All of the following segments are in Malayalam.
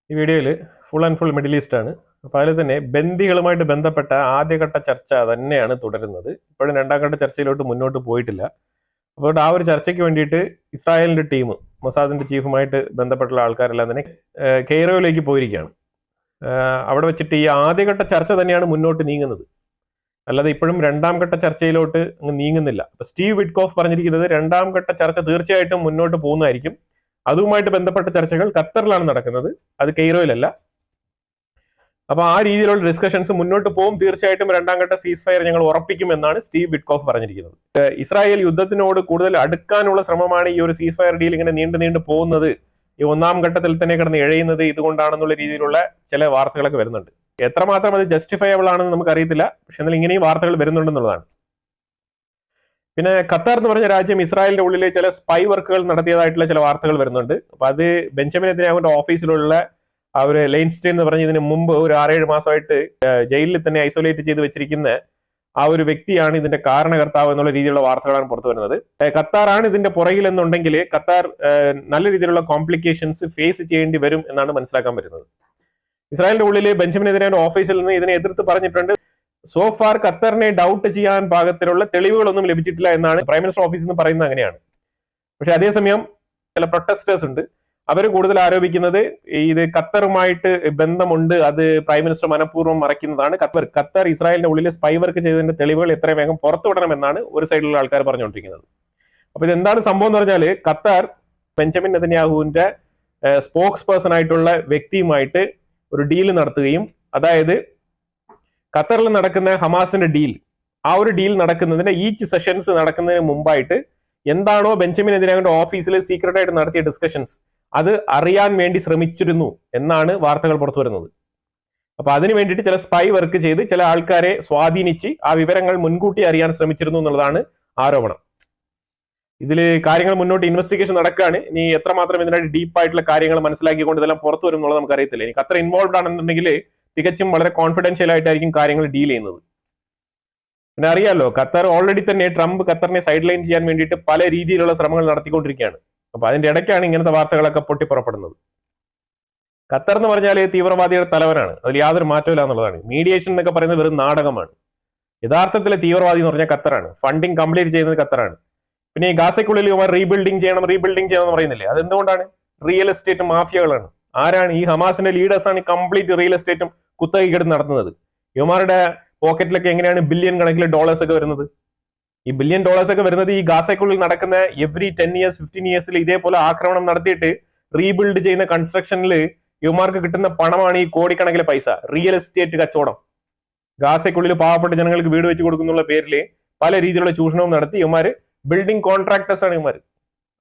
ഈ വീഡിയോയിൽ full and full middle east ആണ്. അപ്പോൾ അതിൽ തന്നെ ബന്ദികളുമായിട്ട് ബന്ധപ്പെട്ട ആദ്യഘട്ട ചർച്ച തന്നെയാണ് തുടരുന്നത്. ഇപ്പോഴും രണ്ടാം ഘട്ട ചർച്ചയിലോട്ട് മുന്നോട്ട് പോയിട്ടില്ല. അപ്പോൾ ആ ഒരു ചർച്ചയ്ക്ക് വേണ്ടിയിട്ട് ഇസ്രായേലിന്റെ ടീം, മൊസാദിന്റെ ചീഫുമായിട്ട് ബന്ധപ്പെട്ടുള്ള ആൾക്കാരെല്ലാം തന്നെ കെയ്റോയിലേക്ക് പോയിരിക്കുകയാണ്. അവിടെ വെച്ചിട്ട് ഈ ആദ്യഘട്ട ചർച്ച തന്നെയാണ് മുന്നോട്ട് നീങ്ങുന്നത്, അല്ലാതെ ഇപ്പോഴും രണ്ടാം ഘട്ട ചർച്ചയിലോട്ട് അങ്ങ് നീങ്ങുന്നില്ല. അപ്പൊ സ്റ്റീവ് വിറ്റ്കോഫ് പറഞ്ഞിരിക്കുന്നത് രണ്ടാം ഘട്ട ചർച്ച തീർച്ചയായിട്ടും മുന്നോട്ട് പോകുന്നതായിരിക്കും. അതുമായിട്ട് ബന്ധപ്പെട്ട ചർച്ചകൾ ഖത്തറിലാണ് നടക്കുന്നത്, അത് കെയ്റോയിലല്ല. അപ്പൊ ആ രീതിയിലുള്ള ഡിസ്കഷൻസ് മുന്നോട്ട് പോകും. തീർച്ചയായിട്ടും രണ്ടാം ഘട്ട സീസ് ഫയർ ഞങ്ങൾ ഉറപ്പിക്കുമെന്നാണ് സ്റ്റീവ് വിറ്റ്കോഫ് പറഞ്ഞിരിക്കുന്നത്. ഇസ്രായേൽ യുദ്ധത്തിനോട് കൂടുതൽ അടുക്കാനുള്ള ശ്രമമാണ് ഈ ഒരു സീസ് ഫയർ ഡീൽ ഇങ്ങനെ നീണ്ടു പോകുന്നത്, ഈ ഒന്നാം ഘട്ടത്തിൽ തന്നെ കിടന്ന് എഴയുന്നത് ഇതുകൊണ്ടാണെന്നുള്ള രീതിയിലുള്ള ചില വാർത്തകളൊക്കെ വരുന്നുണ്ട്. എത്രമാത്രം അത് ജസ്റ്റിഫയബിൾ ആണെന്ന് നമുക്ക് അറിയത്തില്ല, പക്ഷെ എന്നാൽ ഇങ്ങനെയും വാർത്തകൾ വരുന്നുണ്ടെന്നുള്ളതാണ്. പിന്നെ ഖത്തർ എന്ന് പറഞ്ഞ രാജ്യം ഇസ്രായേലിന്റെ ഉള്ളിൽ ചില സ്പൈ വർക്കുകൾ നടത്തിയതായിട്ടുള്ള ചില വാർത്തകൾ വരുന്നുണ്ട്. അപ്പൊ അത് ബെഞ്ചമിൻ നെതന്യാഹുവിന്റെ ഓഫീസിലുള്ള ആ ഒരു ലെയിൻസ്റ്റൈൻ എന്ന് പറഞ്ഞ ഇതിന് മുമ്പ് ഒരു 6-7 മാസമായിട്ട് ജയിലിൽ തന്നെ ഐസൊലേറ്റ് ചെയ്ത് വെച്ചിരിക്കുന്ന ആ ഒരു വ്യക്തിയാണ് ഇതിന്റെ കാരണകർത്താവ് എന്നുള്ള രീതിയിലുള്ള വാർത്തകളാണ് പുറത്തു വരുന്നത്. ഖത്താറാണ് ഇതിന്റെ പുറകിൽ എന്നുണ്ടെങ്കിൽ ഖത്താർ നല്ല രീതിയിലുള്ള കോംപ്ലിക്കേഷൻസ് ഫേസ് ചെയ്യേണ്ടി വരും എന്നാണ് മനസ്സിലാക്കാൻ പറ്റുന്നത്. ഇസ്രായേലിന്റെ ഉള്ളിൽ ബെഞ്ചമിൻ നെതന്യാഹുവിന്റെ ഓഫീസിൽ നിന്ന് ഇതിനെ എതിർത്ത് പറഞ്ഞിട്ടുണ്ട്. സോ ഫാർ ഖത്തറിനെ ഡൗട്ട് ചെയ്യാൻ പാകത്തിലുള്ള തെളിവുകളൊന്നും ലഭിച്ചിട്ടില്ല എന്നാണ് പ്രൈം മിനിസ്റ്റർ ഓഫീസിൽ നിന്ന് പറയുന്നത്. അങ്ങനെയാണ്. പക്ഷെ അതേസമയം ചില പ്രൊട്ടസ്റ്റേഴ്സ് ഉണ്ട്, അവർ കൂടുതൽ ആരോപിക്കുന്നത് ഇത് ഖത്തറുമായിട്ട് ബന്ധമുണ്ട്, അത് പ്രൈം മിനിസ്റ്റർ മനഃപൂർവ്വം മറയ്ക്കുന്നതാണ്. ഖത്തർ ഇസ്രായേലിന്റെ ഉള്ളിൽ സ്പൈ വർക്ക് ചെയ്തതിന്റെ തെളിവുകൾ എത്രയും വേഗം പുറത്തുവിടണമെന്നാണ് ഒരു സൈഡിലുള്ള ആൾക്കാർ പറഞ്ഞുകൊണ്ടിരിക്കുന്നത്. അപ്പൊ ഇതെന്താണ് സംഭവം എന്ന് പറഞ്ഞാൽ, ഖത്തർ ബെഞ്ചമിൻ നെതന്യാഹുവിന്റെ സ്പോക്സ് പേഴ്സൺ ആയിട്ടുള്ള വ്യക്തിയുമായിട്ട് ഒരു ഡീൽ നടത്തുകയും, അതായത് ഖത്തറിൽ നടക്കുന്ന ഹമാസിന്റെ ഡീൽ, ആ ഒരു ഡീൽ നടക്കുന്നതിന്റെ ഈച്ച് സെഷൻസ് നടക്കുന്നതിന് മുമ്പായിട്ട് എന്താണോ ബെഞ്ചമിൻ നെതന്യാഹുവിന്റെ ഓഫീസിൽ സീക്രട്ട് ആയിട്ട് നടത്തിയ ഡിസ്കഷൻസ് അത് അറിയാൻ വേണ്ടി ശ്രമിച്ചിരുന്നു എന്നാണ് വാർത്തകൾ പുറത്തു വരുന്നത്. അപ്പൊ അതിനു വേണ്ടിയിട്ട് ചില സ്പൈ വർക്ക് ചെയ്ത് ചില ആൾക്കാരെ സ്വാധീനിച്ച് ആ വിവരങ്ങൾ മുൻകൂട്ടി അറിയാൻ ശ്രമിച്ചിരുന്നു എന്നുള്ളതാണ് ആരോപണം. ഇതിൽ കാര്യങ്ങൾ മുന്നോട്ട് ഇൻവെസ്റ്റിഗേഷൻ നടക്കുകയാണ്. ഇനി എത്രമാത്രം ഇതിനായിട്ട് ഡീപ്പായിട്ടുള്ള കാര്യങ്ങൾ മനസ്സിലാക്കിക്കൊണ്ട് ഇതെല്ലാം പുറത്തു വരും എന്നുള്ളത് നമുക്കറിയത്തില്ല. ഇനി ഖത്തർ ഇൻവോൾവ് ആണെന്നുണ്ടെങ്കിൽ തികച്ചും വളരെ കോൺഫിഡൻഷ്യൽ ആയിട്ടായിരിക്കും കാര്യങ്ങൾ ഡീൽ ചെയ്യുന്നത്. പിന്നെ അറിയാലോ, ഖത്തർ ഓൾറെഡി തന്നെ ട്രംപ് ഖത്തറിനെ സൈഡ് ലൈൻ ചെയ്യാൻ വേണ്ടിയിട്ട് പല രീതിയിലുള്ള ശ്രമങ്ങൾ നടത്തിക്കൊണ്ടിരിക്കുകയാണ്. അപ്പൊ അതിന്റെ ഇടയ്ക്കാണ് ഇങ്ങനത്തെ വാർത്തകളൊക്കെ പൊട്ടിപ്പുറപ്പെടുന്നത്. ഖത്തർ എന്ന് പറഞ്ഞാൽ തീവ്രവാദിയുടെ തലവനാണ്, അതിൽ യാതൊരു മാറ്റമില്ല എന്നുള്ളതാണ്. മീഡിയേഷൻ എന്നൊക്കെ പറയുന്നത് വെറും നാടകമാണ്. യഥാർത്ഥത്തിലെ തീവ്രവാദി എന്ന് പറഞ്ഞാൽ ഖത്തറാണ്. ഫണ്ടിങ് കംപ്ലീറ്റ് ചെയ്യുന്നത് ഖത്തറാണ്. പിന്നെ ഈ ഗാസയ്ക്കുള്ളിൽ റീബിൽഡിംഗ് ചെയ്യണം എന്ന് പറയുന്നില്ലേ, അതെന്തുകൊണ്ടാണ്? റിയൽ എസ്റ്റേറ്റ് മാഫിയകളാണ്. ആരാണ്? ഈ ഹമാസിന്റെ ലീഡേഴ്സാണ് ഈ കംപ്ലീറ്റ് റിയൽ എസ്റ്റേറ്റും കുത്തകയ്ക്കെടുത്ത് നടത്തുന്നത്. ഇവന്മാരുടെ പോക്കറ്റിലൊക്കെ എങ്ങനെയാണ് ബില്യൺ കണക്കിൽ ഡോളേഴ്സ് ഒക്കെ വരുന്നത്? ഈ ബില്യൺ ഡോളേഴ്സ് ഒക്കെ വരുന്നത് ഈ ഗാസയ്ക്കുള്ളിൽ നടക്കുന്ന എവറി 10 years 15 years ഇതേപോലെ ആക്രമണം നടത്തിയിട്ട് റീബിൽഡ് ചെയ്യുന്ന കൺസ്ട്രക്ഷനിൽ ഇവന്മാർക്ക് കിട്ടുന്ന പണമാണ് ഈ കോടിക്കണക്കിലെ പൈസ. റിയൽ എസ്റ്റേറ്റ് കച്ചവടം. ഗാസയ്ക്കുള്ളിൽ പാവപ്പെട്ട ജനങ്ങൾക്ക് വീട് വെച്ച് കൊടുക്കുന്നുള്ള പേരിൽ പല രീതിയിലുള്ള ചൂഷണവും നടത്തി ഇവന്മാര് ബിൽഡിംഗ് കോൺട്രാക്ടേഴ്സ് ആണ് ഇവന്മാർ.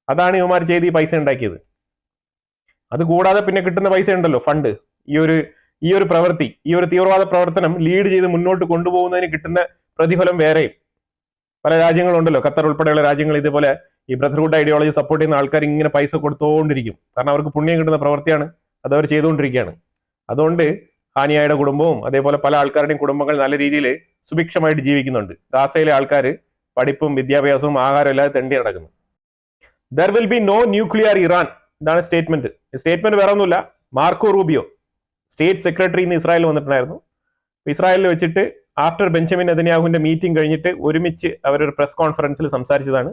അതാണ് ഇവന്മാർ ചെയ്ത് ഈ പൈസ ഉണ്ടാക്കിയത്. അതുകൂടാതെ പിന്നെ കിട്ടുന്ന പൈസ ഉണ്ടല്ലോ, ഫണ്ട്. ഈ ഒരു പ്രവൃത്തി, ഈ ഒരു തീവ്രവാദ പ്രവർത്തനം ലീഡ് ചെയ്ത് മുന്നോട്ട് കൊണ്ടുപോകുന്നതിന് കിട്ടുന്ന പ്രതിഫലം വേറെയും. പല രാജ്യങ്ങളുണ്ടല്ലോ, ഖത്തർ ഉൾപ്പെടെയുള്ള രാജ്യങ്ങൾ ഇതുപോലെ ഈ ബ്രദർഹുഡ് ഐഡിയോളജി സപ്പോർട്ട് ചെയ്യുന്ന ആൾക്കാർ ഇങ്ങനെ പൈസ കൊടുത്തുകൊണ്ടിരിക്കും. കാരണം അവർക്ക് പുണ്യം കിട്ടുന്ന പ്രവൃത്തിയാണ്, അത് അവർ ചെയ്തുകൊണ്ടിരിക്കുകയാണ്. അതുകൊണ്ട് ഹാനിയയുടെ കുടുംബവും അതേപോലെ പല ആൾക്കാരുടെയും കുടുംബങ്ങൾ നല്ല രീതിയിൽ സുഭിക്ഷമായിട്ട് ജീവിക്കുന്നുണ്ട്. ഗാസയിലെ ആൾക്കാർ പഠിപ്പും വിദ്യാഭ്യാസവും ആഹാരവും ഇല്ലാതെ തെണ്ടി നടക്കുന്നു. There will be no nuclear Iran, ഇതാണ് സ്റ്റേറ്റ്മെന്റ്. സ്റ്റേറ്റ്മെന്റ് വേറെ ഒന്നുമില്ല, മാർക്കോ റൂബിയോ സ്റ്റേറ്റ് സെക്രട്ടറി ഇന്ന് ഇസ്രായേലിൽ വന്നിട്ടുണ്ടായിരുന്നു. ഇസ്രായേലിൽ വെച്ചിട്ട് ആഫ്റ്റർ ബെഞ്ചമിൻ നെതന്യാഹുവിന്റെ മീറ്റിംഗ് കഴിഞ്ഞിട്ട് ഒരുമിച്ച് അവരൊരു പ്രസ് കോൺഫറൻസിൽ സംസാരിച്ചതാണ്.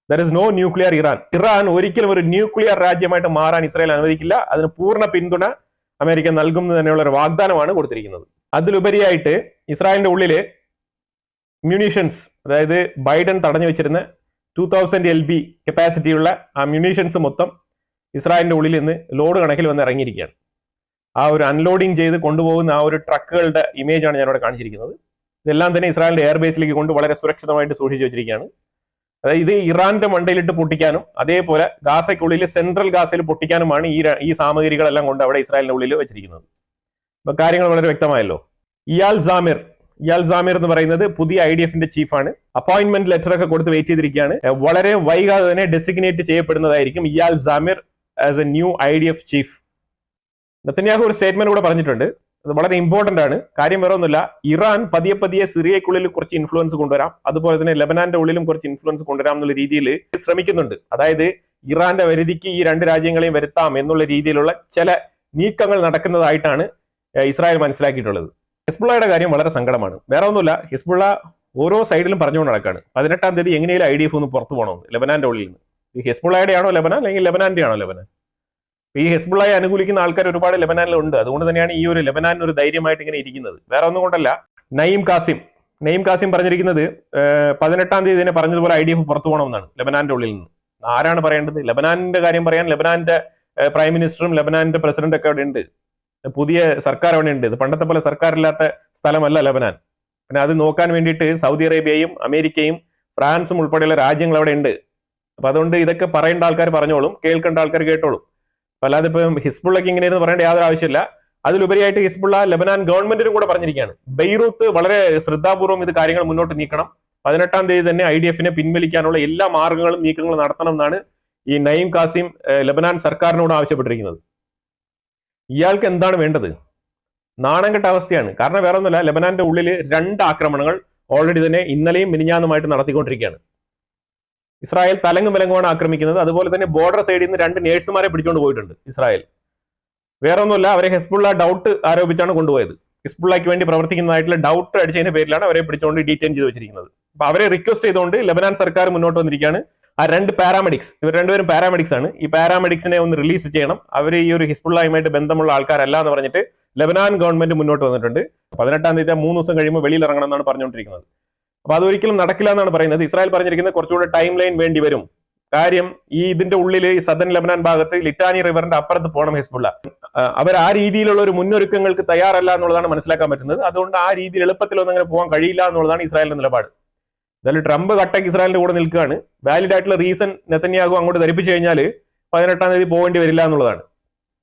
There is no nuclear Iran. Iran ഒരിക്കലും ഒരു ന്യൂക്ലിയർ രാജ്യമായിട്ട് മാറാൻ ഇസ്രായേൽ അനുവദിക്കില്ല. അതിന് പൂർണ്ണ പിന്തുണ അമേരിക്ക നൽകുന്നത് തന്നെയുള്ള ഒരു വാഗ്ദാനമാണ് കൊടുത്തിരിക്കുന്നത്. അതിലുപരിയായിട്ട് ഇസ്രായേലിന്റെ ഉള്ളില് മ്യൂണീഷൻസ്, അതായത് ബൈഡൻ തടഞ്ഞു വെച്ചിരുന്ന 2000 LB കപ്പാസിറ്റിയുള്ള ആ മ്യൂണീഷൻസ് മൊത്തം ഇസ്രായേലിന്റെ ഉള്ളിൽ നിന്ന് ലോഡ് കണക്കിൽ വന്ന് ഇറങ്ങിയിരിക്കുകയാണ്. ആ ഒരു അൺലോഡിങ് ചെയ്ത് കൊണ്ടുപോകുന്ന ആ ഒരു ട്രക്കുകളുടെ ഇമേജ് ആണ് ഞാനിവിടെ കാണിച്ചിരിക്കുന്നത്. ഇതെല്ലാം തന്നെ ഇസ്രായേലിന്റെ എയർബേസിലേക്ക് കൊണ്ട് വളരെ സുരക്ഷിതമായിട്ട് സൂക്ഷിച്ചു വെച്ചിരിക്കുകയാണ്. അതായത് ഇത് ഇറാന്റെ മണ്ടയിലിട്ട് പൊട്ടിക്കാനും അതേപോലെ ഗാസയ്ക്കുള്ളിൽ സെൻട്രൽ ഗാസയിൽ പൊട്ടിക്കാനുമാണ് ഈ സാമഗ്രികളെല്ലാം കൊണ്ട് അവിടെ ഇസ്രായേലിന്റെ ഉള്ളിൽ വെച്ചിരിക്കുന്നത്. അപ്പൊ കാര്യങ്ങൾ വളരെ വ്യക്തമായല്ലോ. ഇയാൽ സാമിർ എന്ന് പറയുന്നത് പുതിയ IDFന്റെ ചീഫാണ്. അപ്പോയിന്റ്മെന്റ് ലെറ്റർ ഒക്കെ കൊടുത്ത് വെയിറ്റ് ചെയ്തിരിക്കുകയാണ്. വളരെ വൈകാതെ തന്നെ ഡെസിഗ്നേറ്റ് ചെയ്യപ്പെടുന്നതായിരിക്കും Eyal Zamir as a new IDF chief. Netanyahu ഒരു സ്റ്റേറ്റ്മെന്റ് കൂടെ പറഞ്ഞിട്ടുണ്ട്, അത് വളരെ ഇമ്പോർട്ടന്റ് ആണ്. കാര്യം വേറെ ഒന്നുമില്ല, ഇറാൻ പതിയെ സിറിയക്കുള്ളിൽ കുറച്ച് ഇൻഫ്ലുവൻസ് കൊണ്ടുവരാം, അതുപോലെ തന്നെ ലെബനാന്റെ ഉള്ളിലും കുറച്ച് ഇൻഫ്ലുവൻസ് കൊണ്ടുവരാം എന്നുള്ള രീതിയിൽ ശ്രമിക്കുന്നുണ്ട്. അതായത് ഇറാന്റെ വരുതിക്ക് ഈ രണ്ട് രാജ്യങ്ങളെയും വരുത്താം എന്നുള്ള രീതിയിലുള്ള ചില നീക്കങ്ങൾ നടക്കുന്നതായിട്ടാണ് ഇസ്രായേൽ മനസ്സിലാക്കിയിട്ടുള്ളത്. ഹിസ്ബുള്ളയുടെ കാര്യം വളരെ സങ്കടമാണ്. വേറെ ഒന്നുമില്ല, ഹിസ്ബുള്ള ഓരോ സൈഡിലും പറഞ്ഞുകൊണ്ട് നടക്കാണ് 18-ാം തീയതി എങ്ങനെയും IDF ഒന്ന് പുറത്തു പോകണമെന്ന് ലെബനാന്റെ ഉള്ളിൽ നിന്ന്. ഈ ഹിസ്ബുള്ളയുടെ ആണോ ലെബനാൻ, അല്ലെങ്കിൽ ലെബനാന്റെ ആണോ ലെബനാൻ? ഈ ഹിസ്ബുള്ളയെ അനുകൂലിക്കുന്ന ആൾക്കാർ ഒരുപാട് ലെബനാനിലുണ്ട്. അതുകൊണ്ട് തന്നെയാണ് ഈ ഒരു ലെബനാൻ ഒരു ധൈര്യമായിട്ട് ഇങ്ങനെ ഇരിക്കുന്നത്. വേറെ ഒന്നും കൊണ്ടല്ല, നയീം കാസിം പറഞ്ഞിരിക്കുന്നത് 18-ാം തീയതി തന്നെ പറഞ്ഞതുപോലെ IDF പുറത്തു പോകണമെന്നാണ് ലെബനാന്റെ ഉള്ളിൽ നിന്ന്. ആരാണ് പറയേണ്ടത്? ലെബനാന്റെ കാര്യം പറയാൻ ലെബനാന്റെ പ്രൈം മിനിസ്റ്ററും ലെബനാന്റെ പ്രസിഡന്റ് ഒക്കെ അവിടെ ഉണ്ട്. പുതിയ സർക്കാർ അവിടെ ഉണ്ട്. ഇത് പണ്ടത്തെ പോലെ സർക്കാരില്ലാത്ത സ്ഥലമല്ല ലെബനാൻ. പിന്നെ അത് നോക്കാൻ വേണ്ടിയിട്ട് സൗദി അറേബ്യയും അമേരിക്കയും ഫ്രാൻസും ഉൾപ്പെടെയുള്ള രാജ്യങ്ങൾ അവിടെ ഉണ്ട്. അപ്പൊ അതുകൊണ്ട് ഇതൊക്കെ പറയേണ്ട ആൾക്കാർ പറഞ്ഞോളും, കേൾക്കേണ്ട ആൾക്കാർ കേട്ടോളും. അപ്പൊ അല്ലാതെ ഇപ്പം ഹിസ്ബുള്ളക്ക് ഇങ്ങനെയെന്ന് പറയേണ്ട യാതൊരു ആവശ്യമില്ല. അതിലുപരിയായിട്ട് ഹിസ്ബുള്ള ലെബനാൻ ഗവൺമെന്റിനും കൂടെ പറഞ്ഞിരിക്കുകയാണ്, ബെയ്റൂത്ത് വളരെ ശ്രദ്ധാപൂർവ്വം ഇത് കാര്യങ്ങൾ മുന്നോട്ട് നീക്കണം, 18-ാം തീയതി തന്നെ IDF-നെ പിൻവലിക്കാനുള്ള എല്ലാ മാർഗങ്ങളും നീക്കങ്ങളും നടത്തണം എന്നാണ് ഈ നയീം കാസിം ലെബനാൻ സർക്കാരിനോട് ആവശ്യപ്പെട്ടിരിക്കുന്നത്. ഇയാൾക്ക് എന്താണ് വേണ്ടത്? നാണം കെട്ട അവസ്ഥയാണ്. കാരണം വേറെ ഒന്നുമില്ല, ലെബനാന്റെ ഉള്ളിൽ 2 ആക്രമണങ്ങൾ ഓൾറെഡി തന്നെ ഇന്നലെയും മിനിഞ്ഞാന്നുമായിട്ട് നടത്തിക്കൊണ്ടിരിക്കുകയാണ്. ഇസ്രായേൽ തലങ്ങും വിലങ്ങുമാണ് ആക്രമിക്കുന്നത്. അതുപോലെ തന്നെ ബോർഡർ സൈഡിൽ നിന്ന് 2 നേഴ്സുമാരെ പിടിച്ചുകൊണ്ട് പോയിട്ടുണ്ട് ഇസ്രായേൽ. വേറെ ഒന്നുമില്ല, അവരെ ഹിസ്ബുള്ള ഡൗട്ട് ആരോപിച്ചാണ് കൊണ്ടുപോയത്. ഹിസ്ബുള്ളയ്ക്ക് വേണ്ടി പ്രവർത്തിക്കുന്നതായിട്ടുള്ള ഡൗട്ട് അടിച്ചതിന്റെ പേരിലാണ് അവരെ പിടിച്ചുകൊണ്ട് ഡീറ്റെയിൻ ചെയ്ത് വെച്ചിരിക്കുന്നത്. അപ്പൊ അവരെ റിക്വസ്റ്റ് ചെയ്തുകൊണ്ട് ലെബനാൻ സർക്കാർ മുന്നോട്ട് വന്നിരിക്കുകയാണ്. ആ 2 പാരാമെഡിക്സ്, ഇവർ 2 പേരും പാരാമെഡിക്സ് ആണ്, ഈ പാരാമെഡിക്സിനെ ഒന്ന് റിലീസ് ചെയ്യണം, അവർ ഈ ഒരു ഹിസ്ബുള്ളയുമായിട്ട് ബന്ധമുള്ള ആൾക്കാരല്ല എന്ന് പറഞ്ഞിട്ട് ലെബനാൻ ഗവൺമെന്റ് മുന്നോട്ട് വന്നിട്ടുണ്ട്. 18-ാം തീയതി 3 ദിവസം കഴിയുമ്പോൾ വെളിയിൽ ഇറങ്ങണം എന്നാണ് പറഞ്ഞുകൊണ്ടിരിക്കുന്നത്. അപ്പൊ അതൊരിക്കലും നടക്കില്ല എന്നാണ് പറയുന്നത്. ഇസ്രായേൽ പറഞ്ഞിരിക്കുന്നത് കുറച്ചുകൂടെ ടൈം ലൈൻ വേണ്ടി വരും. കാര്യം ഈ ഇതിന്റെ ഉള്ളിൽ ഈ സദൻ ലെബനാൻ ഭാഗത്ത് ലിറ്റാനി റിവറിന്റെ അപ്പുറത്ത് പോകണം ഹിസ്ബുള്ള. അവർ ആ രീതിയിലുള്ള ഒരു മുന്നൊരുക്കങ്ങൾക്ക് തയ്യാറല്ല എന്നുള്ളതാണ് മനസ്സിലാക്കാൻ പറ്റുന്നത്. അതുകൊണ്ട് ആ രീതിയിൽ എളുപ്പത്തിലൊന്നും അങ്ങനെ പോകാൻ കഴിയില്ല എന്നുള്ളതാണ് ഇസ്രായേലിന്റെ നിലപാട്. എന്തായാലും ട്രംപ് കട്ടക്ക് ഇസ്രായേലിന്റെ കൂടെ നിൽക്കുകയാണ്. വാലിഡ് ആയിട്ടുള്ള റീസൺ നെതന്യാഹു അങ്ങോട്ട് ധരിപ്പിച്ചു കഴിഞ്ഞാൽ 18-ാം തീയതി പോകേണ്ടി വരില്ല എന്നുള്ളതാണ്.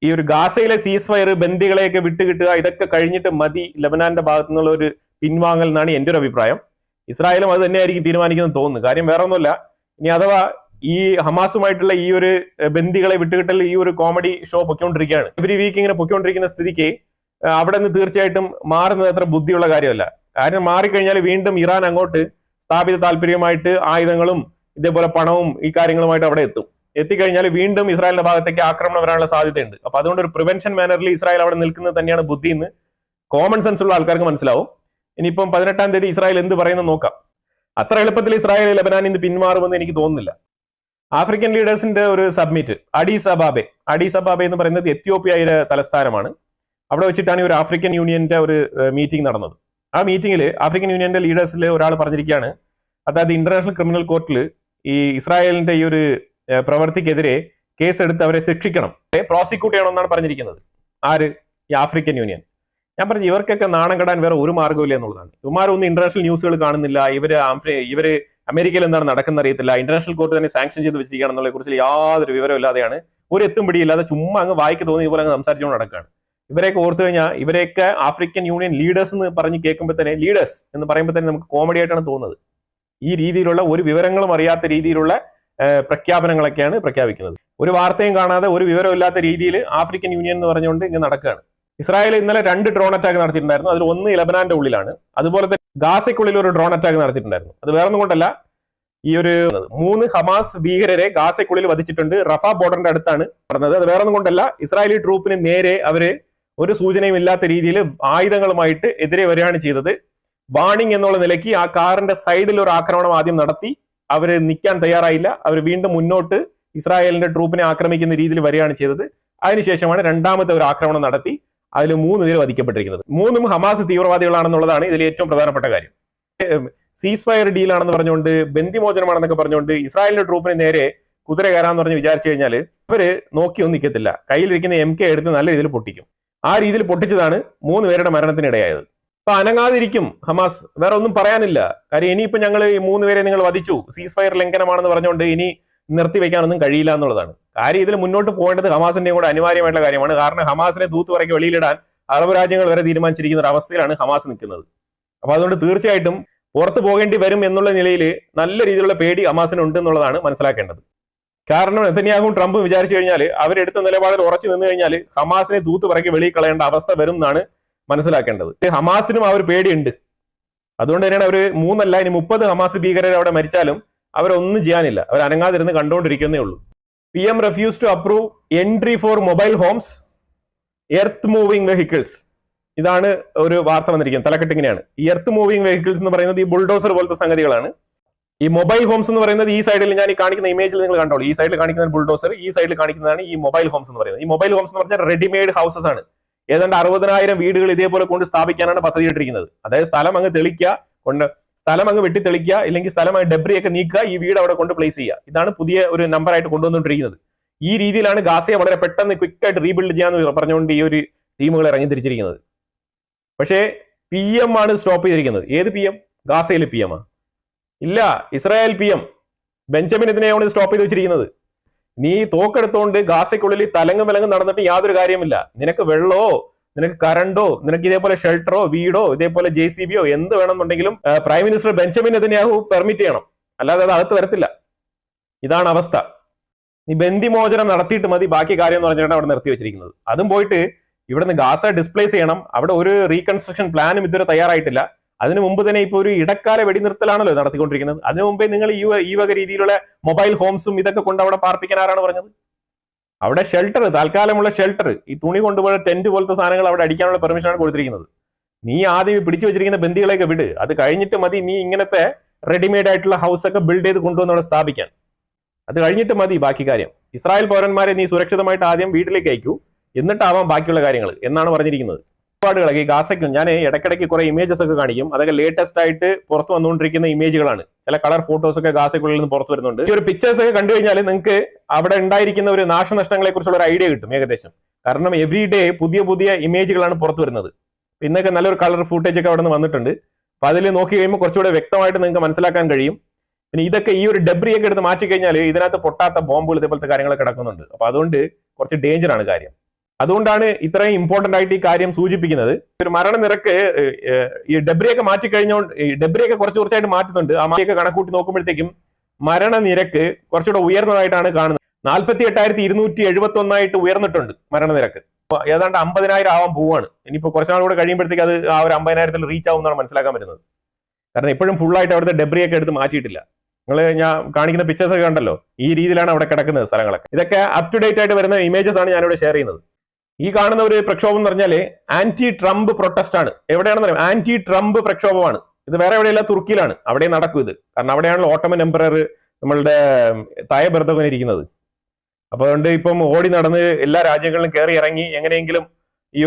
ഈ ഒരു ഗാസയിലെ സീസ് ഫയർ, ബന്ദികളെയൊക്കെ വിട്ടുകിട്ടുക, ഇതൊക്കെ കഴിഞ്ഞിട്ട് മതി ലെബനാന്റെ ഭാഗത്തു നിന്നുള്ള ഒരു പിൻവാങ്ങൽ എന്നാണ് എന്റെ ഒരു അഭിപ്രായം. ഇസ്രായേലും അത് തന്നെയായിരിക്കും തീരുമാനിക്കുന്നത് തോന്നുന്നു. കാര്യം വേറെ ഒന്നുമില്ല, ഇനി അഥവാ ഈ ഹമാസുമായിട്ടുള്ള ഈ ഒരു ബന്ദികളെ വിട്ടുകിട്ടൽ ഈ ഒരു കോമഡി ഷോ പൊയ്ക്കൊണ്ടിരിക്കുകയാണ്. എവരി വീക്ക് ഇങ്ങനെ പൊയ്ക്കൊണ്ടിരിക്കുന്ന സ്ഥിതിക്ക് അവിടെ നിന്ന് തീർച്ചയായിട്ടും മാറുന്നത് അത്ര ബുദ്ധിയുള്ള കാര്യമല്ല. കാര്യം മാറിക്കഴിഞ്ഞാൽ വീണ്ടും ഇറാൻ അങ്ങോട്ട് സ്ഥാപിത താല്പര്യമായിട്ട് ആയുധങ്ങളും ഇതേപോലെ പണവും ഈ കാര്യങ്ങളുമായിട്ട് അവിടെ എത്തിക്കഴിഞ്ഞാൽ വീണ്ടും ഇസ്രായേലിന്റെ ഭാഗത്തേക്ക് ആക്രമണം വരാനുള്ള സാധ്യതയുണ്ട്. അപ്പൊ അതുകൊണ്ട് ഒരു പ്രിവെൻഷൻ മാനറിൽ ഇസ്രായേൽ അവിടെ നിൽക്കുന്നത് തന്നെയാണ് ബുദ്ധി എന്ന് കോമൺ സെൻസ് ഉള്ള ആൾക്കാർക്ക് മനസ്സിലാവും. ഇനിയിപ്പം 18-ാം തീയതി ഇസ്രായേൽ എന്ത് പറയുന്നത് നോക്കാം. അത്ര എളുപ്പത്തിൽ ഇസ്രായേൽ ലെബനാനിൽ നിന്ന് പിന്മാറുമെന്ന് എനിക്ക് തോന്നുന്നില്ല. ആഫ്രിക്കൻ ലീഡേഴ്സിന്റെ ഒരു സബ്മിറ്റ് അഡീസ് അബാബെ എന്ന് പറയുന്നത് എത്യോപ്യയുടെ തലസ്ഥാനമാണ്. അവിടെ വെച്ചിട്ടാണ് ഒരു ആഫ്രിക്കൻ യൂണിയന്റെ ഒരു മീറ്റിംഗ് നടന്നത്. ആ മീറ്റിംഗിൽ ആഫ്രിക്കൻ യൂണിയന്റെ ലീഡേഴ്സിൽ ഒരാൾ പറഞ്ഞിരിക്കുകയാണ്, അതായത് ഇന്റർനാഷണൽ ക്രിമിനൽ കോർട്ടിൽ ഈ ഇസ്രായേലിന്റെ ഈ ഒരു പ്രവൃത്തിക്കെതിരെ കേസെടുത്ത് അവരെ ശിക്ഷിക്കണം, പ്രോസിക്യൂട്ട് ചെയ്യണമെന്നാണ് പറഞ്ഞിരിക്കുന്നത്. ആര്? ഈ ആഫ്രിക്കൻ യൂണിയൻ. ഞാൻ പറഞ്ഞു, ഇവർക്കൊക്കെ നാണം കെടാൻ വേറെ ഒരു മാർഗ്ഗമില്ല എന്നുള്ളതാണ്. ഇവന്മാരൊന്നും ഇന്റർനാഷണൽ ന്യൂസുകൾ കാണുന്നില്ല, ഇവര് അമേരിക്കയിൽ എന്താണ് നടക്കുന്ന അറിയത്തില്ല, ഇന്റർനാഷണൽ കോർട്ട് തന്നെ സാങ്ഷൻ ചെയ്ത് വെച്ചിരിക്കുകയാണ് എന്നുള്ള കുറിച്ച് യാതൊരു വിവരമില്ലാതെയാണ്, ഒരു എത്തും പിടിയില്ലാതെ ചുമ്മാ അങ്ങ് വായിക്ക് തോന്നി ഇതുപോലെ അങ്ങ് സംസാരിച്ചുകൊണ്ട് നടക്കുകയാണ്. ഇവരെയൊക്കെ ഓർത്തു കഴിഞ്ഞാൽ ഇവരെയൊക്കെ ആഫ്രിക്കൻ യൂണിയൻ ലീഡേഴ്സ് എന്ന് പറഞ്ഞ് കേൾക്കുമ്പോൾ തന്നെ, ലീഡേഴ്സ് എന്ന് പറയുമ്പോൾ തന്നെ നമുക്ക് കോമഡി ആയിട്ടാണ് തോന്നുന്നത്. ഈ രീതിയിലുള്ള ഒരു വിവരങ്ങളും അറിയാത്ത രീതിയിലുള്ള പ്രഖ്യാപനങ്ങളൊക്കെയാണ് പ്രഖ്യാപിക്കുന്നത്. ഒരു വാർത്തയും കാണാതെ ഒരു വിവരമില്ലാത്ത രീതിയിൽ ആഫ്രിക്കൻ യൂണിയൻ എന്ന് പറഞ്ഞുകൊണ്ട് ഇങ്ങനെ നടക്കുകയാണ്. ഇസ്രായേൽ ഇന്നലെ 2 ഡ്രോൺ അറ്റാക്ക് നടത്തിയിട്ടുണ്ടായിരുന്നു. അതിൽ ഒന്ന് ലെബനാന്റെ ഉള്ളിലാണ്. അതുപോലെ തന്നെ ഗാസയ്ക്കുള്ളിൽ ഒരു ഡ്രോൺ അറ്റാക്ക് നടത്തിയിട്ടുണ്ടായിരുന്നു. അത് വേറെ ഒന്നും കൊണ്ടല്ല, ഈ ഒരു 3 ഹമാസ് ഭീകരരെ ഗാസയ്ക്കുള്ളിൽ വധിച്ചിട്ടുണ്ട്. റഫ ബോർഡറിന്റെ അടുത്താണ് നടന്നത്. അത് വേറെ ഒന്നും കൊണ്ടല്ല, ഇസ്രായേലി ട്രൂപ്പിന് നേരെ അവര് ഒരു സൂചനയും ഇല്ലാത്ത രീതിയിൽ ആയുധങ്ങളുമായിട്ട് എതിരെ വരികയാണ് ചെയ്തത്. വാണിംഗ് എന്നുള്ള നിലയ്ക്ക് ആ കാറിന്റെ സൈഡിൽ ഒരു ആക്രമണം ആദ്യം നടത്തി. അവര് നിൽക്കാൻ തയ്യാറായില്ല. അവർ വീണ്ടും മുന്നോട്ട് ഇസ്രായേലിന്റെ ട്രൂപ്പിനെ ആക്രമിക്കുന്ന രീതിയിൽ വരികയാണ് ചെയ്തത്. അതിനുശേഷമാണ് 2ാമത്തെ ഒരു ആക്രമണം നടത്തി അതിൽ 3 പേര് വധിക്കപ്പെട്ടിരിക്കുന്നത്. 3ഉം ഹമാസ് തീവ്രവാദികളാണെന്നുള്ളതാണ് ഇതിൽ ഏറ്റവും പ്രധാനപ്പെട്ട കാര്യം. സീസ് ഫയർ ഡീലാണെന്ന് പറഞ്ഞുകൊണ്ട്, ബന്ദിമോചനമാണെന്നൊക്കെ പറഞ്ഞുകൊണ്ട് ഇസ്രായേലിന്റെ ട്രൂപ്പിന് നേരെ കുതിര കയറാന്ന് പറഞ്ഞ് വിചാരിച്ചു കഴിഞ്ഞാൽ അവര് നോക്കിയൊന്നും നിൽക്കത്തില്ല. കയ്യിലിരിക്കുന്ന MK എടുത്ത് നല്ല രീതിയിൽ പൊട്ടിക്കും. ആ രീതിയിൽ പൊട്ടിച്ചതാണ് 3 പേരുടെ മരണത്തിനിടയായത്. അപ്പൊ അനങ്ങാതിരിക്കും ഹമാസ്, വേറെ ഒന്നും പറയാനില്ല. കാര്യം ഇനിയിപ്പോ ഞങ്ങൾ ഈ 3 പേരെ നിങ്ങൾ വധിച്ചു, സീസ് ഫയർ ലംഘനമാണെന്ന് പറഞ്ഞുകൊണ്ട് ഇനി നിർത്തിവെക്കാനൊന്നും കഴിയില്ല എന്നുള്ളതാണ് കാര്യം. ഇതിൽ മുന്നോട്ട് പോകേണ്ടത് ഹമാസിന്റെയും കൂടെ അനിവാര്യമായിട്ടുള്ള കാര്യമാണ്. കാരണം ഹമാസിനെ തൂത്തുപറക്കി വെളിയിലിടാൻ അറബ് രാജ്യങ്ങൾ വരെ തീരുമാനിച്ചിരിക്കുന്ന ഒരു അവസ്ഥയിലാണ് ഹമാസ് നിൽക്കുന്നത്. അപ്പൊ അതുകൊണ്ട് തീർച്ചയായിട്ടും പുറത്തു പോകേണ്ടി വരും എന്നുള്ള നിലയിൽ നല്ല രീതിയിലുള്ള പേടി ഹമാസിനുണ്ട് എന്നുള്ളതാണ് മനസ്സിലാക്കേണ്ടത്. കാരണം നെതന്യാഹുവും ട്രംപും വിചാരിച്ചു കഴിഞ്ഞാൽ, അവരെടുത്ത നിലപാടിൽ ഉറച്ചു നിന്ന് കഴിഞ്ഞാൽ ഹമാസിനെ തൂത്തുപറക്കി വെളിയിൽ കളയേണ്ട അവസ്ഥ വരും എന്നാണ് മനസ്സിലാക്കേണ്ടത്. ഹമാസിനും ആ ഒരു പേടിയുണ്ട്. അതുകൊണ്ട് തന്നെയാണ് അവർ 3 അല്ല ഇനി 30 ഹമാസ് ഭീകരർ അവിടെ മരിച്ചാലും അവരൊന്നും ചെയ്യാനില്ല. അവർ അനങ്ങാതിരുന്ന് കണ്ടുകൊണ്ടിരിക്കുന്നേ ഉള്ളൂ. PM refused to approve entry for mobile homes earth moving vehicles. ഇതാണ് ഒരു വാർത്ത വന്നിരിക്കുന്നത്. തലക്കെട്ട് ഇങ്ങനെയാണ്: ഈ എർത്ത് മൂവിംഗ് വെഹിക്കിൾസ് എന്ന് പറയുന്നത് ഈ ബുൾഡോസർ പോലത്തെ സംഗതികളാണ്. ഈ മൊബൈൽ ഹോംസ് എന്ന് പറയുന്നത് ഈ സൈഡിൽ ഞാൻ ഈ കാണിക്കുന്ന ഇമേജിൽ നിങ്ങൾ കണ്ടോളൂ. ഈ സൈഡിൽ കാണിക്കുന്ന ബുൾഡോസർ, ഈ സൈഡിൽ കാണിക്കുന്നതാണ് ഈ മൊബൈൽ ഹോംസ് എന്ന് പറയുന്നത്. ഈ മൊബൈൽ ഹോംസ് എന്ന് പറഞ്ഞാൽ റെഡിമെയ്ഡ് ഹൗസസ് ആണ്. ഏതാണ്ട് 60,000 വീടുകൾ ഇതേപോലെ കൊണ്ട് സ്ഥാപിക്കാനാണ് പദ്ധതി ഇട്ടിരിക്കുന്നത്. അതായത് സ്ഥലം അങ്ങ് തെളിക്കുക, സ്ഥലം അങ്ങ് വെട്ടി തെളിക്കുക, ഇല്ലെങ്കിൽ സ്ഥലം ഡെബ്രി ഒക്കെ നീക്കുക, ഈ വീട് അവിടെ കൊണ്ട് പ്ലേസ് ചെയ്യുക. ഇതാണ് പുതിയ ഒരു നമ്പറായിട്ട് കൊണ്ടുവന്നുകൊണ്ടിരിക്കുന്നത്. ഈ രീതിയിലാണ് ഗാസയെ വളരെ പെട്ടെന്ന് ക്വിക്കായിട്ട് റീബിൽഡ് ചെയ്യാന്ന് പറഞ്ഞുകൊണ്ട് ഈ ഒരു ടീമുകൾ ഇറങ്ങി തിരിച്ചിരിക്കുന്നത്. പക്ഷേ PM ആണ് സ്റ്റോപ്പ് ചെയ്തിരിക്കുന്നത്. ഏത് PM? ഗാസയിലെ PM ആ? ഇല്ല, ഇസ്രായേൽ PM ബെഞ്ചമിൻ ഇതിനെയാണ് സ്റ്റോപ്പ് ചെയ്ത് വെച്ചിരിക്കുന്നത്. നീ തോക്കെടുത്തോണ്ട് ഗാസയ്ക്കുള്ളിൽ തലങ്ങും വിലങ്ങും നടന്നിട്ട് യാതൊരു കാര്യമില്ല. നിനക്ക് വെള്ളമോ, നിനക്ക് കറണ്ടോ, നിനക്ക് ഇതേപോലെ ഷെൽട്ടറോ, വീടോ, ഇതേപോലെ JCBയോ എന്ത് വേണമെന്നുണ്ടെങ്കിലും prime minister Benjamin Netanyahu permit ചെയ്യണം, അല്ലാതെ അത് അകത്ത് വരത്തില്ല. ഇതാണ് അവസ്ഥ. നീ ബന്ദിമോചനം നടത്തിയിട്ട് മതി ബാക്കി കാര്യം എന്ന് പറഞ്ഞിട്ടാണ് അവിടെ നിർത്തി വെച്ചിരിക്കുന്നത്. അതും പോയിട്ട് ഇവിടുന്ന് ഗാസ ഡിസ്പ്ലേസ് ചെയ്യണം. അവിടെ ഒരു റീകൺസ്ട്രക്ഷൻ പ്ലാനും ഇതുവരെ തയ്യാറായിട്ടില്ല. അതിനു മുമ്പ് തന്നെ ഇപ്പോൾ ഒരു ഇടക്കാല വെടിനിർത്തലാണല്ലോ നടത്തിക്കൊണ്ടിരിക്കുന്നത്. അതിനു മുമ്പേ നിങ്ങൾ ഈ വക രീതിയിലുള്ള മൊബൈൽ ഹോംസും ഇതൊക്കെ കൊണ്ട് അവിടെ പാർപ്പിക്കാൻ ആരാണ് പറഞ്ഞത്? അവിടെ ഷെൽട്ടർ, താൽക്കാലമുള്ള ഷെൽട്ടർ, ഈ തുണി കൊണ്ടുപോയ ടെന്റ് പോലത്തെ സാധനങ്ങൾ അവിടെ അടിക്കാനുള്ള പെർമിഷനാണ് കൊടുത്തിരിക്കുന്നത്. നീ ആദ്യം പിടിച്ചു വെച്ചിരിക്കുന്ന ബന്ദികളെയൊക്കെ വിട്. അത് കഴിഞ്ഞിട്ട് മതി നീ ഇങ്ങനത്തെ റെഡിമെയ്ഡ് ആയിട്ടുള്ള ഹൗസ് ഒക്കെ ബിൽഡ് ചെയ്ത് കൊണ്ടുവന്ന് അവിടെ സ്ഥാപിക്കാൻ. അത് കഴിഞ്ഞിട്ട് മതി ബാക്കി കാര്യം. ഇസ്രായേൽ പൗരന്മാരെ നീ സുരക്ഷിതമായിട്ട് ആദ്യം വീട്ടിലേക്ക് അയക്കൂ, എന്നിട്ടാവാം ബാക്കിയുള്ള കാര്യങ്ങൾ എന്നാണ് പറഞ്ഞിരിക്കുന്നത്. ഒരുപാടുകളൊക്കെ ഈ ഗാസയ്ക്കും ഞാൻ ഇടയ്ക്കിടയ്ക്ക് കുറെ ഇമേജസ് ഒക്കെ കാണിക്കും. അതൊക്കെ ലേറ്റസ്റ്റ് ആയിട്ട് പുറത്തു വന്നുകൊണ്ടിരിക്കുന്ന ഇമേജുകളാണ്. ചില കളർ ഫോട്ടോസ് ഒക്കെ ഗാസയ്ക്കുള്ളിൽ നിന്ന് പുറത്തു വരുന്നുണ്ട്. ഈ ഒരു പിക്ചേഴ്സ് ഒക്കെ കണ്ടു കഴിഞ്ഞാൽ നിങ്ങൾക്ക് അവിടെ ഉണ്ടായിരിക്കുന്ന ഒരു നാശനഷ്ടങ്ങളെ കുറിച്ചുള്ള ഒരു ഐഡിയ കിട്ടും ഏകദേശം. കാരണം എവറി ഡേ പുതിയ പുതിയ ഇമേജുകളാണ് പുറത്തു വരുന്നത്. ഇന്നൊക്കെ നല്ലൊരു കളർ ഫുട്ടേജ് ഒക്കെ അവിടെ നിന്ന് വന്നിട്ടുണ്ട്. അപ്പൊ അതിൽ നോക്കി കഴിയുമ്പോൾ കുറച്ചുകൂടെ വ്യക്തമായിട്ട് നിങ്ങൾക്ക് മനസ്സിലാക്കാൻ കഴിയും. പിന്നെ ഇതൊക്കെ ഈ ഒരു ഡെബ്രി ഒക്കെ എടുത്ത് മാറ്റി കഴിഞ്ഞാൽ ഇതിനകത്ത് പൊട്ടാത്ത ബോംബുകൾ ഇതേപോലത്തെ കാര്യങ്ങളൊക്കെ കിടക്കുന്നുണ്ട്. അപ്പൊ അതുകൊണ്ട് കുറച്ച് ഡേഞ്ചർ ആണ് കാര്യം. അതുകൊണ്ടാണ് ഇത്രയും ഇമ്പോർട്ടന്റ് ആയിട്ട് ഈ കാര്യം സൂചിപ്പിക്കുന്നത്. ഒരു മരണനിരക്ക് ഈ ഡെബ്രിയൊക്കെ മാറ്റി കഴിഞ്ഞോണ്ട്, ഈ ഡെബ്രിയൊക്കെ കുറച്ചായിട്ട് മാറ്റുന്നുണ്ട്. ആ മാറ്റിയൊക്കെ കണക്കൂട്ടി നോക്കുമ്പോഴത്തേക്കും മരണനിരക്ക് കുറച്ചുകൂടെ ഉയർന്നതായിട്ടാണ് കാണുന്നത്. 48,271 ഉയർന്നിട്ടുണ്ട് മരണനിരക്ക്. ഏതാണ്ട് 50,000 ആവാൻ പോവാണ്. ഇനിയിപ്പോ കുറച്ചുനാൾ കൂടെ കഴിയുമ്പോഴത്തേക്ക് അത് ആ ഒരു 50,000 റീച്ച് ആവും എന്നാണ് മനസ്സിലാക്കാൻ പറ്റുന്നത്. കാരണം ഇപ്പോഴും ഫുള്ളായിട്ട് അവിടുത്തെ ഡെബ്രിയൊക്കെ എടുത്ത് മാറ്റിയിട്ടില്ല. നിങ്ങൾ ഞാൻ കാണിക്കുന്ന പിക്ചേഴ്സ് ഒക്കെ കണ്ടല്ലോ, ഈ രീതിയിലാണ് അവിടെ കിടക്കുന്നത് സ്ഥലങ്ങളൊക്കെ. ഇതൊക്കെ അപ് ടു ഡേറ്റ് ആയിട്ട് വരുന്ന ഇമേജസ് ആണ് ഞാനിവിടെ ഷെയർ ചെയ്യുന്നത്. ഈ കാണുന്ന ഒരു പ്രക്ഷോഭം എന്ന് പറഞ്ഞാല് ആന്റി ട്രംപ് പ്രൊട്ടസ്റ്റ് ആണ്. എവിടെയാണെന്ന് അറിയാം, ആന്റി ട്രംപ് പ്രക്ഷോഭമാണ്. ഇത് വേറെ എവിടെയല്ല, തുർക്കിയിലാണ്. അവിടെ നടക്കും ഇത്. കാരണം അവിടെയാണല്ലോ ഓട്ടോമൻ എംപറർ നമ്മളുടെ തായബ് എർദോഗൻ ഇരിക്കുന്നത്. അപ്പൊ അതുകൊണ്ട് ഇപ്പം ഓടി നടന്ന് എല്ലാ രാജ്യങ്ങളിലും കയറി ഇറങ്ങി എങ്ങനെയെങ്കിലും ഈ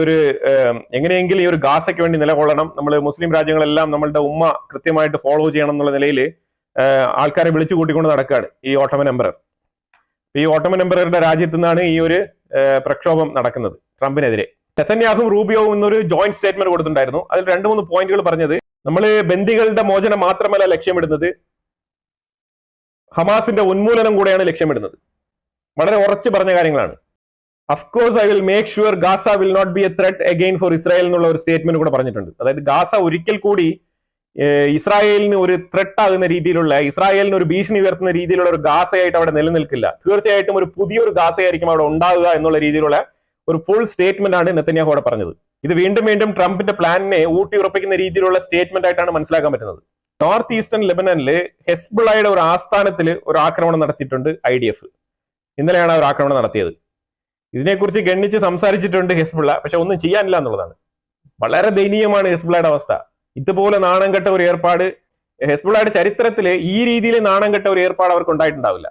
ഒരു ഗാസയ്ക്ക് വേണ്ടി നിലകൊള്ളണം, നമ്മൾ മുസ്ലിം രാജ്യങ്ങളെല്ലാം നമ്മളുടെ ഉമ്മ കൃത്യമായിട്ട് ഫോളോ ചെയ്യണം എന്നുള്ള നിലയിൽ ആൾക്കാരെ വിളിച്ചു കൂട്ടിക്കൊണ്ട് നടക്കുകയാണ് ഈ ഓട്ടോമൻ എംപറർ. ഈ ഓട്ടോമൻ എംപററുടെ രാജ്യത്തു നിന്നാണ് ഈ ഒരു പ്രക്ഷോഭം നടക്കുന്നത് ട്രംപിനെതിരെ. നെതന്യാഹുവും റൂബിയോവും എന്നൊരു ജോയിന്റ് സ്റ്റേറ്റ്മെന്റ് കൊടുത്തിട്ടുണ്ടായിരുന്നു. അതിൽ 2-3 പോയിന്റുകൾ പറഞ്ഞത്, നമ്മൾ ബന്ദികളുടെ മോചനം മാത്രമല്ല ലക്ഷ്യമിടുന്നത്, ഹമാസിന്റെ ഉന്മൂലനം കൂടെയാണ് ലക്ഷ്യമിടുന്നത്. വളരെ ഉറച്ചു പറഞ്ഞ കാര്യങ്ങളാണ്. Of course I will make sure Gaza will not be a threat again for Israel എന്നുള്ള ഒരു സ്റ്റേറ്റ്മെന്റ് കൂടെ പറഞ്ഞിട്ടുണ്ട്. അതായത് ഗാസ ഒരിക്കൽ കൂടി ഇസ്രായേലിന് ഒരു ത്രെട്ട് ആകുന്ന രീതിയിലുള്ള, ഇസ്രായേലിന് ഒരു ഭീഷണി ഉയർത്തുന്ന രീതിയിലുള്ള ഒരു ഗാസയായിട്ട് അവിടെ നിലനിൽക്കില്ല. തീർച്ചയായിട്ടും ഒരു പുതിയൊരു ഗാസയായിരിക്കും അവിടെ ഉണ്ടാകുക എന്നുള്ള രീതിയിലുള്ള ഒരു ഫുൾ സ്റ്റേറ്റ്മെന്റ് ആണ് നെതന്യാഹു അവിടെ പറഞ്ഞത്. ഇത് വീണ്ടും വീണ്ടും ട്രംപിന്റെ പ്ലാനിനെ ഊട്ടിയുറപ്പിക്കുന്ന രീതിയിലുള്ള സ്റ്റേറ്റ്മെന്റ് ആയിട്ടാണ് മനസ്സിലാക്കാൻ പറ്റുന്നത്. നോർത്ത് ഈസ്റ്റേൺ ലെബനനിൽ ഹെസ്ബുള്ളയുടെ ഒരു ആസ്ഥാനത്തിൽ ഒരു ആക്രമണം നടത്തിയിട്ടുണ്ട് IDF. ഇന്നലെയാണ് ഒരു ആക്രമണം നടത്തിയത്. ഇതിനെക്കുറിച്ച് ഗണ്ണിച്ച് സംസാരിച്ചിട്ടുണ്ട് ഹെസ്ബുള്ള, പക്ഷെ ഒന്നും ചെയ്യാനില്ല എന്നുള്ളതാണ്. വളരെ ദയനീയമാണ് ഹെസ്ബുള്ളയുടെ അവസ്ഥ. ഇതുപോലെ നാണം കെട്ട ഒരു ഏർപ്പാട് ഹെസ്ബുള്ളയുടെ ചരിത്രത്തില് ഈ രീതിയിൽ നാണം കെട്ട ഒരു ഏർപ്പാട് അവർക്ക് ഉണ്ടായിട്ടുണ്ടാവില്ല.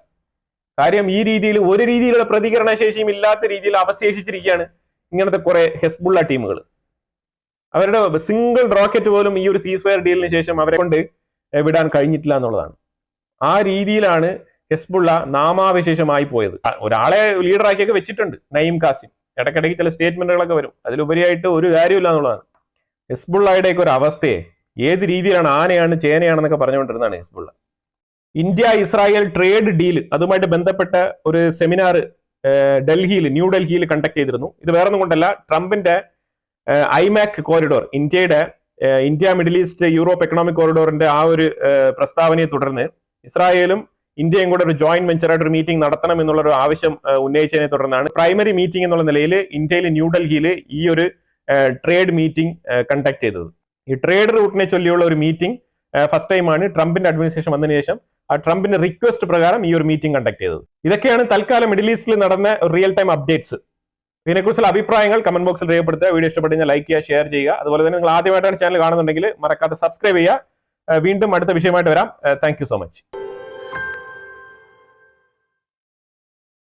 കാര്യം ഈ രീതിയിൽ ഒരു രീതിയിലുള്ള പ്രതികരണ ശേഷിയും ഇല്ലാത്ത രീതിയിൽ അവശേഷിച്ചിരിക്കുകയാണ് ഇങ്ങനത്തെ കുറെ ഹെസ്ബുള്ള ടീമുകൾ. അവരുടെ സിംഗിൾ റോക്കറ്റ് പോലും ഈ ഒരു സീസ്ഫയർ ഡീലിന് ശേഷം അവരെ കൊണ്ട് വിടാൻ കഴിഞ്ഞിട്ടില്ല എന്നുള്ളതാണ്. ആ രീതിയിലാണ് ഹെസ്ബുള്ള നാമാവിശേഷമായി പോയത്. ഒരാളെ ലീഡറാക്കിയൊക്കെ വെച്ചിട്ടുണ്ട്, നയീം കാസിം. ഇടയ്ക്കിടയ്ക്ക് ചില സ്റ്റേറ്റ്മെന്റുകളൊക്കെ വരും. അതിലുപരിയായിട്ട് ഒരു കാര്യമില്ല എന്നുള്ളതാണ്. ഹെസ്ബുള്ളയുടെയൊക്കെ ഒരു അവസ്ഥയെ ഏത് രീതിയിലാണ് ആനയാണ് ചേനയാണെന്നൊക്കെ പറഞ്ഞുകൊണ്ടിരുന്നതാണ് Hezbollah. India Israel trade deal അതുമായിട്ട് ബന്ധപ്പെട്ട ഒരു സെമിനാർ ന്യൂ ഡൽഹിയിൽ കണ്ടക്ട് ചെയ്തിരുന്നു. ഇത് വേറൊന്നും കൊണ്ടല്ല, ട്രംപിന്റെ IMEC corridor, India middle east Europe economic കോറിഡോറിന്റെ ആ ഒരു പ്രസ്താവനയെ തുടർന്ന് ഇസ്രായേലും ഇന്ത്യയും കൂടെ ഒരു ജോയിന്റ് വെഞ്ചറായിട്ട് ഒരു മീറ്റിംഗ് നടത്തണം എന്നുള്ള ഒരു ആവശ്യം ഉന്നയിച്ചതിനെ തുടർന്നാണ് പ്രൈമറി മീറ്റിംഗ് എന്നുള്ള നിലയിൽ ഇന്ത്യയിൽ ന്യൂഡൽഹിയിൽ ഈ ഒരു ട്രേഡ് മീറ്റിംഗ് കണ്ടക്ട് ചെയ്തത്. ഈ ട്രേഡ് റൂട്ടിനെ ചൊല്ലിയുള്ള ഒരു മീറ്റിംഗ് ഫസ്റ്റ് ടൈമാണ് ട്രംപിന്റെ അഡ്മിനിസ്ട്രേഷൻ വന്നതിന് ശേഷം ആ ട്രംപിന്റെ റിക്വസ്റ്റ് പ്രകാരം ഈ ഒരു മീറ്റിംഗ് കണ്ടക്ട് ചെയ്തത്. ഇതൊക്കെയാണ് തൽക്കാലം മിഡിൽ ഈസ്റ്റിൽ നടന്ന റിയൽ ടൈം അപ്ഡേറ്റ്സ്. ഇതിനെക്കുറിച്ചുള്ള അഭിപ്രായങ്ങൾ കമന്റ് ബോക്സിൽ രേഖപ്പെടുത്തുക. വീഡിയോ ഇഷ്ടപ്പെട്ടു കഴിഞ്ഞാൽ ലൈക്ക് ചെയ്യുക, ഷെയർ ചെയ്യുക. അതുപോലെ തന്നെ നിങ്ങൾ ആദ്യമായിട്ടാണ് ചാനൽ കാണുന്നുണ്ടെങ്കിൽ മറക്കാതെ സബ്സ്ക്രൈബ് ചെയ്യുക. വീണ്ടും അടുത്ത വിഷയമായിട്ട് വരാം. Thank you so much.